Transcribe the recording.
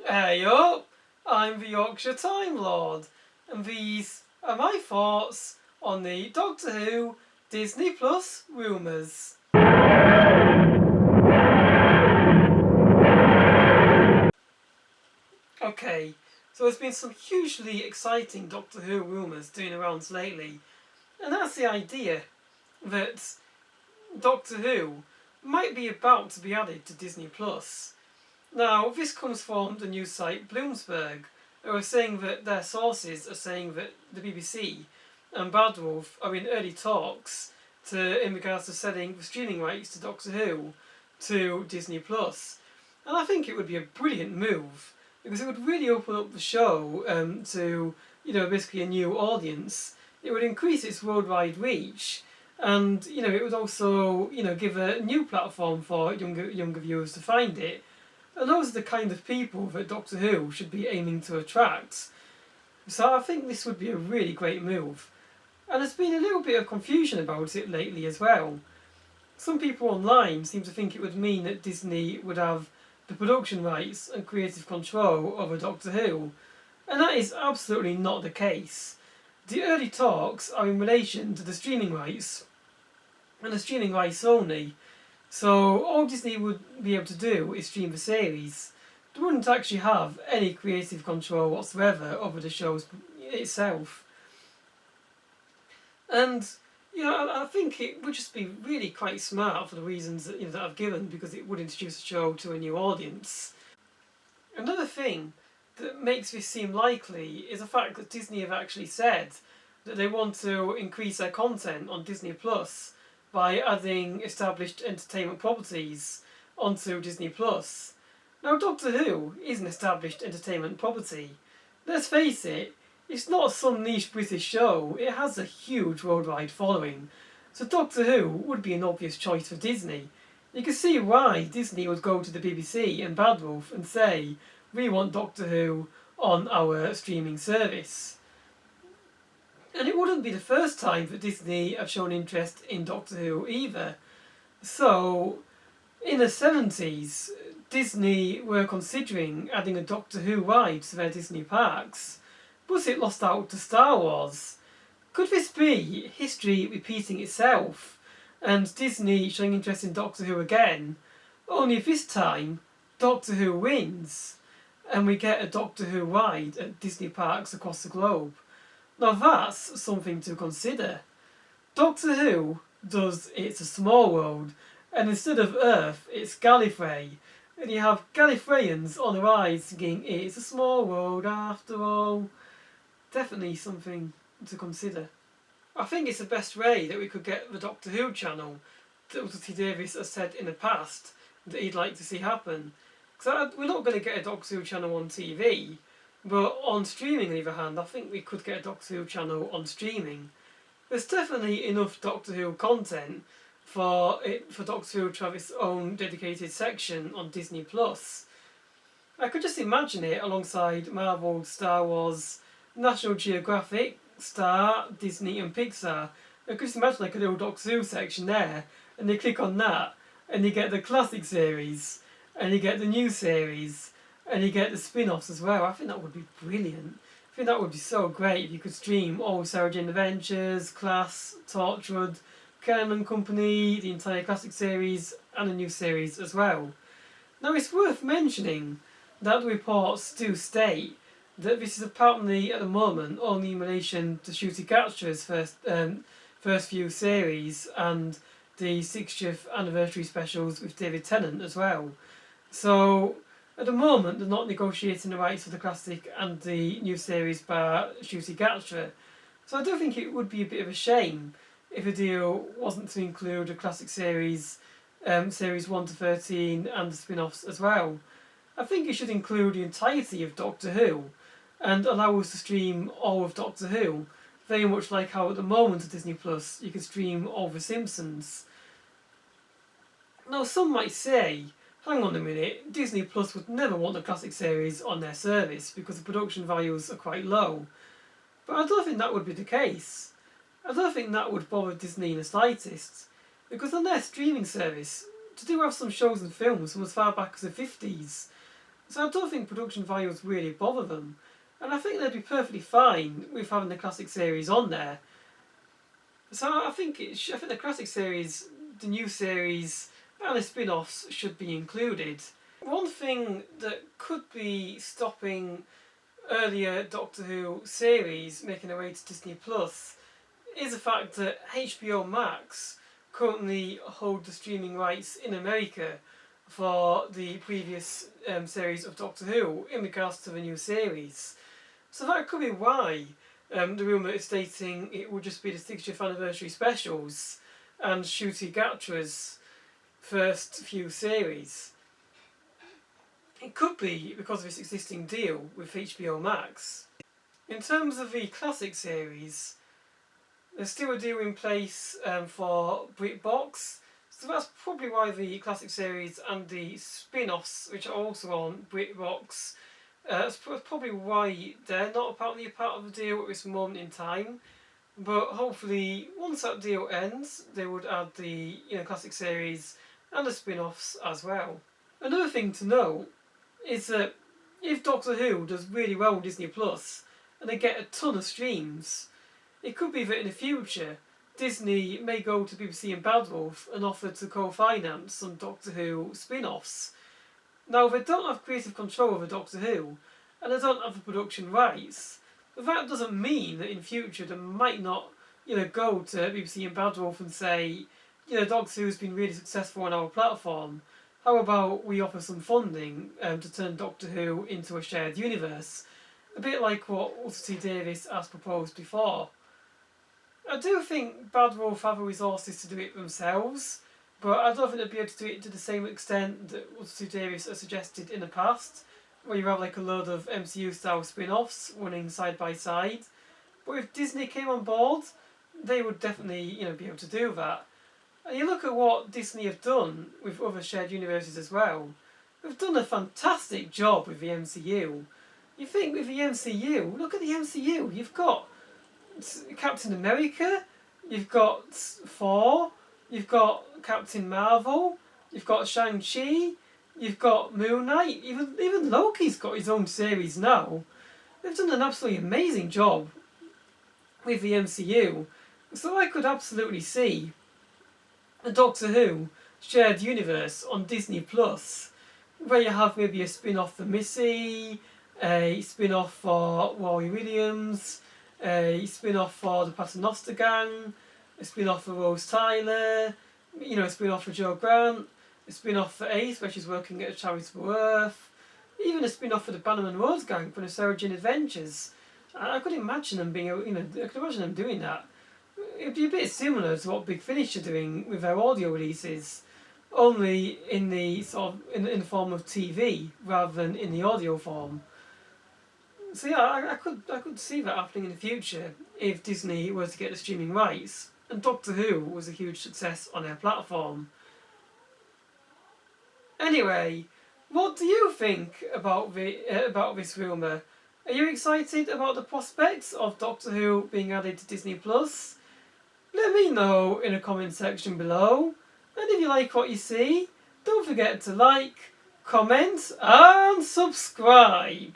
Hey up! I'm the Yorkshire Time Lord, and these are my thoughts on the Doctor Who Disney Plus rumours. Okay, so there's been some hugely exciting Doctor Who rumours doing the rounds lately, and that's the idea that Doctor Who might be about to be added to Disney Plus. Now, this comes from the news site Bloomsburg, who are saying that their sources are saying that the BBC and Bad Wolf are in early talks in regards to selling the streaming rights to Doctor Who to Disney Plus. And I think it would be a brilliant move because it would really open up the show to, basically a new audience. It would increase its worldwide reach, and it would also give a new platform for younger viewers to find it. And those are the kind of people that Doctor Who should be aiming to attract. So I think this would be a really great move. And there's been a little bit of confusion about it lately as well. Some people online seem to think it would mean that Disney would have the production rights and creative control over Doctor Who, and that is absolutely not the case. The early talks are in relation to the streaming rights, and the streaming rights only. So all Disney would be able to do is stream the series. They wouldn't actually have any creative control whatsoever over the show itself. And I think it would just be really quite smart for the reasons that I've given, because it would introduce the show to a new audience. Another thing that makes this seem likely is the fact that Disney have actually said that they want to increase their content on Disney Plus by adding established entertainment properties onto Disney Plus. Now, Doctor Who is an established entertainment property. Let's face it, it's not some niche British show, it has a huge worldwide following. So Doctor Who would be an obvious choice for Disney. You can see why Disney would go to the BBC and Bad Wolf and say, we want Doctor Who on our streaming service. And it wouldn't be the first time that Disney have shown interest in Doctor Who either. So, in the 70s, Disney were considering adding a Doctor Who ride to their Disney parks, but it lost out to Star Wars. Could this be history repeating itself, and Disney showing interest in Doctor Who again, only this time Doctor Who wins, and we get a Doctor Who ride at Disney parks across the globe? Now that's something to consider. Doctor Who does It's a Small World, and instead of Earth, it's Gallifrey. And you have Gallifreyans on the ride singing It's a Small World after all. Definitely something to consider. I think it's the best way that we could get the Doctor Who channel that Russell T Davies has said in the past that he'd like to see happen. Because we're not going to get a Doctor Who channel on TV, but on streaming, on the other hand, I think we could get a Doctor Who channel on streaming. There's definitely enough Doctor Who content for Doctor Who to have its own dedicated section on Disney Plus. I could just imagine it alongside Marvel, Star Wars, National Geographic, Star, Disney and Pixar. I could just imagine like a little Doctor Who section there, and you click on that, and you get the classic series, and you get the new series, and you get the spin-offs as well. I think that would be brilliant. I think that would be so great if you could stream all Sarah Jane Adventures, Class, Torchwood, Canon and Company, the entire classic series, and a new series as well. Now it's worth mentioning that the reports do state that this is apparently at the moment only in relation to Shooty Gatcha's first few series and the 60th anniversary specials with David Tennant as well. So at the moment, they're not negotiating the rights for the classic and the new series by Shooty Gatcha. So I do think it would be a bit of a shame if a deal wasn't to include a classic series, series 1 to 13, and the spin-offs as well. I think it should include the entirety of Doctor Who, and allow us to stream all of Doctor Who, very much like how at the moment at Disney Plus you can stream all The Simpsons. Now some might say, hang on a minute, Disney Plus would never want a classic series on their service because the production values are quite low. But I don't think that would be the case. I don't think that would bother Disney in the slightest, because on their streaming service, they do have some shows and films from as far back as the 50s. So I don't think production values really bother them, and I think they'd be perfectly fine with having the classic series on there. So I think the classic series, the new series, and the spin-offs should be included. One thing that could be stopping earlier Doctor Who series making their way to Disney Plus is the fact that HBO Max currently hold the streaming rights in America for the previous series of Doctor Who in regards to the new series. So that could be why the rumour is stating it will just be the 60th anniversary specials and Ncuti Gatra's first few series. It could be because of its existing deal with HBO Max. In terms of the classic series, there's still a deal in place for BritBox, so that's probably why the classic series and the spin-offs, which are also on BritBox, that's probably why they're not apparently a part of the deal at this moment in time. But hopefully, once that deal ends, they would add the classic series and the spin-offs as well. Another thing to note is that if Doctor Who does really well on Disney Plus and they get a ton of streams, it could be that in the future Disney may go to BBC and Bad Wolf and offer to co-finance some Doctor Who spin-offs. Now, they don't have creative control over Doctor Who and they don't have the production rights, but that doesn't mean that in future they might not go to BBC and Bad Wolf and say, Doctor Who's been really successful on our platform, how about we offer some funding to turn Doctor Who into a shared universe? A bit like what Russell T Davies has proposed before. I do think Bad Wolf have the resources to do it themselves, but I don't think they'd be able to do it to the same extent that Russell T Davies has suggested in the past, where you have like a load of MCU style spin-offs running side by side. But if Disney came on board, they would definitely be able to do that. And you look at what Disney have done with other shared universes as well. They've done a fantastic job with the MCU. You think with the MCU, look at the MCU, you've got Captain America, you've got Thor, you've got Captain Marvel, you've got Shang-Chi, you've got Moon Knight, even Loki's got his own series now. They've done an absolutely amazing job with the MCU. So I could absolutely see a Doctor Who shared universe on Disney Plus, where you have maybe a spin-off for Missy, a spin-off for Rory Williams, a spin-off for the Paternoster Gang, a spin-off for Rose Tyler, a spin-off for Joe Grant, a spin-off for Ace, where she's working at a charitable earth, even a spin-off for the Bannerman Rose Gang from the Sarah Jane Adventures. I could imagine them being, I could imagine them doing that. It'd be a bit similar to what Big Finish are doing with their audio releases, only in the in the form of TV rather than in the audio form. So yeah, I could see that happening in the future if Disney were to get the streaming rights and Doctor Who was a huge success on their platform. Anyway, what do you think about this rumour? Are you excited about the prospects of Doctor Who being added to Disney Plus? Let me know in the comment section below. And if you like what you see, don't forget to like, comment and subscribe.